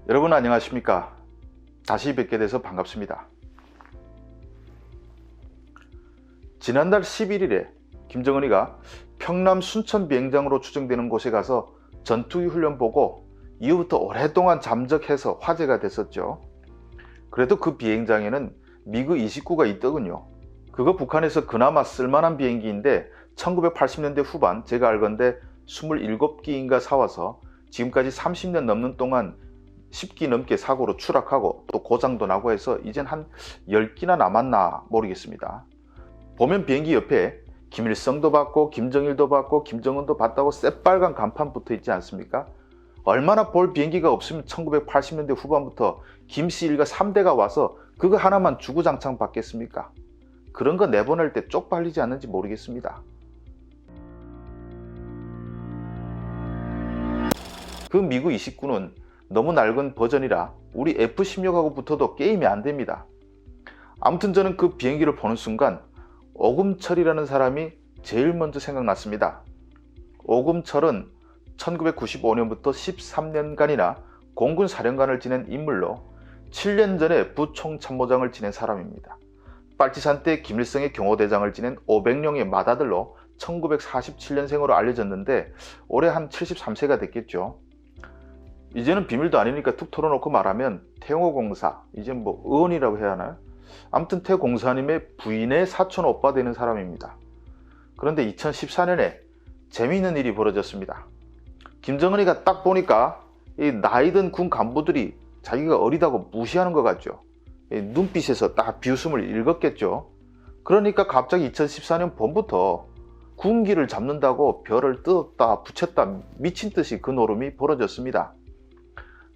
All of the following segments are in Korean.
여러분 안녕하십니까? 다시 뵙게 돼서 반갑습니다. 지난달 11일에 김정은이가 평남 순천 비행장으로 추정되는 곳에 가서 전투기 훈련 보고 이후부터 오랫동안 잠적해서 화제가 됐었죠. 그래도 그 비행장에는 미그 29가 있더군요. 그거 북한에서 그나마 쓸만한 비행기인데 1980년대 후반 제가 알건대 27기인가 사와서 지금까지 30년 넘는 동안 10기 넘게 사고로 추락하고 또 고장도 나고 해서 이젠 한 10기나 남았나 모르겠습니다. 보면 비행기 옆에 김일성도 봤고 김정일도 봤고 김정은도 봤다고 새빨간 간판 붙어 있지 않습니까? 얼마나 볼 비행기가 없으면 1980년대 후반부터 김씨 일가 3대가 와서 그거 하나만 주구장창 받겠습니까? 그런 거 내보낼 때 쪽팔리지 않는지 모르겠습니다. 그 미그 29는 너무 낡은 버전이라 우리 F-16하고 붙어도 게임이 안됩니다. 아무튼 저는 그 비행기를 보는 순간 오금철이라는 사람이 제일 먼저 생각났습니다. 오금철은 1995년부터 13년간이나 공군 사령관을 지낸 인물로 7년 전에 부총참모장을 지낸 사람입니다. 빨치산 때 김일성의 경호대장을 지낸 500룡의 맏아들로 1947년생으로 알려졌는데 올해 한 73세가 됐겠죠. 이제는 비밀도 아니니까 툭 털어놓고 말하면 태용호공사, 이제 뭐 의원이라고 해야 하나요? 아무튼 태공사님의 부인의 사촌 오빠 되는 사람입니다. 그런데 2014년에 재미있는 일이 벌어졌습니다. 김정은이가 딱 보니까 이 나이든 군 간부들이 자기가 어리다고 무시하는 것 같죠. 눈빛에서 딱 비웃음을 읽었겠죠. 그러니까 갑자기 2014년 봄부터 군기를 잡는다고 별을 뜯었다 붙였다 미친 듯이 그 노름이 벌어졌습니다.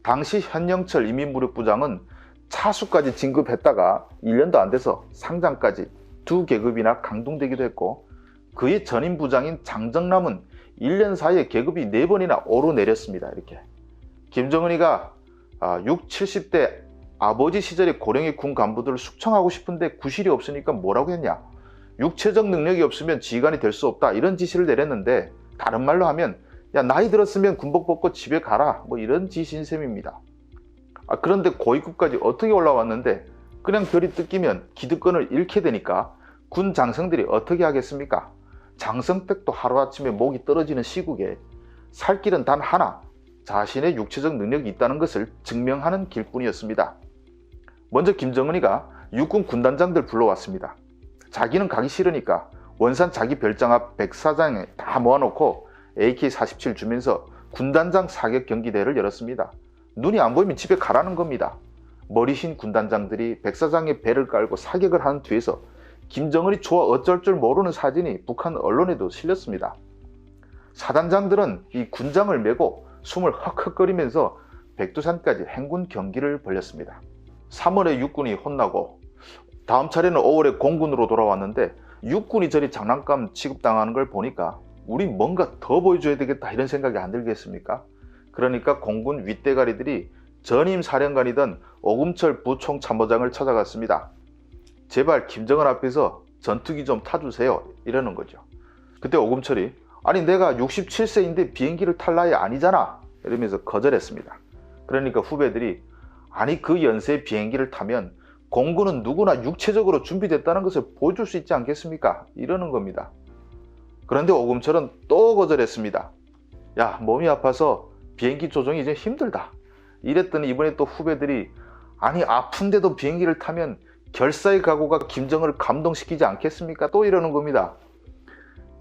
당시 현영철 이민무력부장은 차수까지 진급했다가 1년도 안 돼서 상장까지 2계급이나 강등되기도 했고, 그의 전임 부장인 장정남은 1년 사이에 계급이 4번이나 오르내렸습니다. 이렇게 김정은이가 6, 70대 아버지 시절의 고령의 군 간부들을 숙청하고 싶은데 구실이 없으니까 뭐라고 했냐, 육체적 능력이 없으면 지휘관이 될 수 없다, 이런 지시를 내렸는데 다른 말로 하면 야, 나이 들었으면 군복 벗고 집에 가라, 뭐 이런 지시인 셈입니다. 그런데 고위급까지 어떻게 올라왔는데 그냥 별이 뜯기면 기득권을 잃게 되니까 군 장성들이 어떻게 하겠습니까? 장성댁도 하루아침에 목이 떨어지는 시국에 살 길은 단 하나, 자신의 육체적 능력이 있다는 것을 증명하는 길뿐이었습니다. 먼저 김정은이가 육군 군단장들 불러왔습니다. 자기는 가기 싫으니까 원산 자기 별장 앞 백사장에 다 모아놓고 AK-47 주면서 군단장 사격 경기대회를 열었습니다. 눈이 안 보이면 집에 가라는 겁니다. 머리 흰 군단장들이 백사장에 배를 깔고 사격을 하는 뒤에서 김정은이 좋아 어쩔 줄 모르는 사진이 북한 언론에도 실렸습니다. 사단장들은 이 군장을 메고 숨을 헉헉거리면서 백두산까지 행군 경기를 벌였습니다. 3월에 육군이 혼나고 다음 차례는 5월에 공군으로 돌아왔는데 육군이 저리 장난감 취급당하는 걸 보니까 우리 뭔가 더 보여줘야 되겠다 이런 생각이 안 들겠습니까? 그러니까 공군 윗대가리들이 전임 사령관이던 오금철 부총참모장을 찾아갔습니다. 제발 김정은 앞에서 전투기 좀 타주세요 이러는 거죠. 그때 오금철이 아니 내가 67세인데 비행기를 탈 나이 아니잖아 이러면서 거절했습니다. 그러니까 후배들이 아니 그 연세에 비행기를 타면 공군은 누구나 육체적으로 준비됐다는 것을 보여줄 수 있지 않겠습니까? 이러는 겁니다. 그런데 오금철은 또 거절했습니다. 야, 몸이 아파서 비행기 조종이 이제 힘들다 이랬더니 이번에 또 후배들이 아니 아픈데도 비행기를 타면 결사의 각오가 김정은을 감동시키지 않겠습니까? 또 이러는 겁니다.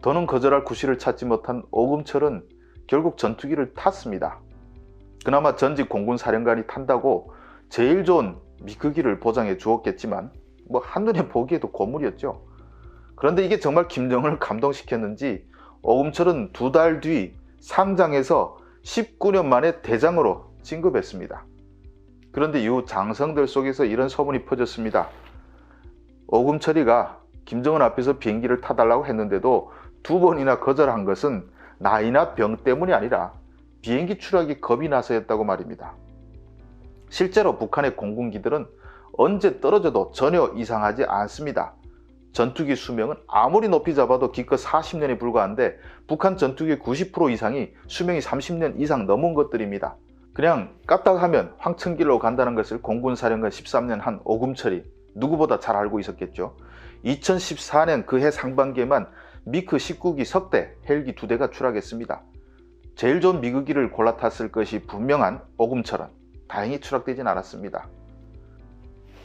더는 거절할 구실을 찾지 못한 오금철은 결국 전투기를 탔습니다. 그나마 전직 공군 사령관이 탄다고 제일 좋은 미크기를 보장해 주었겠지만 뭐 한눈에 보기에도 고물이었죠. 그런데 이게 정말 김정은을 감동시켰는지 오금철은 2달 뒤 상장에서 19년 만에 대장으로 진급했습니다. 그런데 이후 장성들 속에서 이런 소문이 퍼졌습니다. 오금철이가 김정은 앞에서 비행기를 타달라고 했는데도 2번이나 거절한 것은 나이나 병 때문이 아니라 비행기 추락이 겁이 나서였다고 말입니다. 실제로 북한의 공군기들은 언제 떨어져도 전혀 이상하지 않습니다. 전투기 수명은 아무리 높이 잡아도 기껏 40년에 불과한데 북한 전투기의 90% 이상이 수명이 30년 이상 넘은 것들입니다. 그냥 까딱하면 황천길로 간다는 것을 공군사령관 13년 한 오금철이 누구보다 잘 알고 있었겠죠. 2014년 그해 상반기에만 미크 19기 석대 헬기 2대가 추락했습니다. 제일 좋은 미그기를 골라 탔을 것이 분명한 오금철은 다행히 추락되진 않았습니다.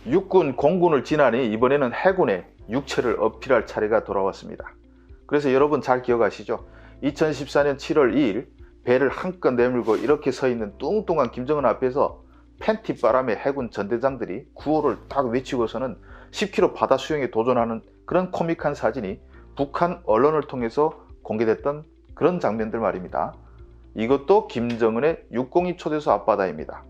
육군, 공군을 지나니 이번에는 해군에 육체를 어필할 차례가 돌아왔습니다. 그래서 여러분 잘 기억하시죠? 2014년 7월 2일 배를 한껏 내밀고 이렇게 서 있는 뚱뚱한 김정은 앞에서 팬티바람에 해군 전대장들이 구호를 딱 외치고서는 10km 바다 수영에 도전하는 그런 코믹한 사진이 북한 언론을 통해서 공개됐던 그런 장면들 말입니다. 이것도 김정은의 602 초대소 앞바다입니다.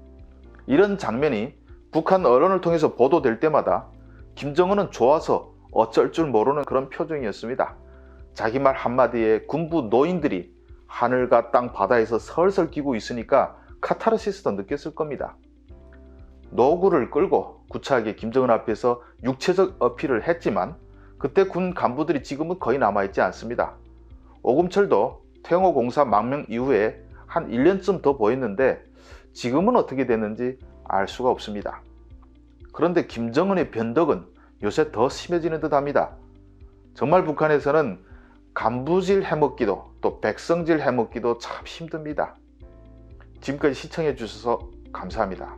이런 장면이 북한 언론을 통해서 보도될 때마다 김정은은 좋아서 어쩔 줄 모르는 그런 표정이었습니다. 자기 말 한마디에 군부 노인들이 하늘과 땅 바다에서 설설 뛰고 있으니까 카타르시스도 느꼈을 겁니다. 노구를 끌고 구차하게 김정은 앞에서 육체적 어필을 했지만 그때 군 간부들이 지금은 거의 남아있지 않습니다. 오금철도 태영호 공사 망명 이후에 한 1년쯤 더 보였는데 지금은 어떻게 됐는지 알 수가 없습니다. 그런데 김정은의 변덕은 요새 더 심해지는 듯 합니다. 정말 북한에서는 간부질 해먹기도 또 백성질 해먹기도 참 힘듭니다. 지금까지 시청해 주셔서 감사합니다.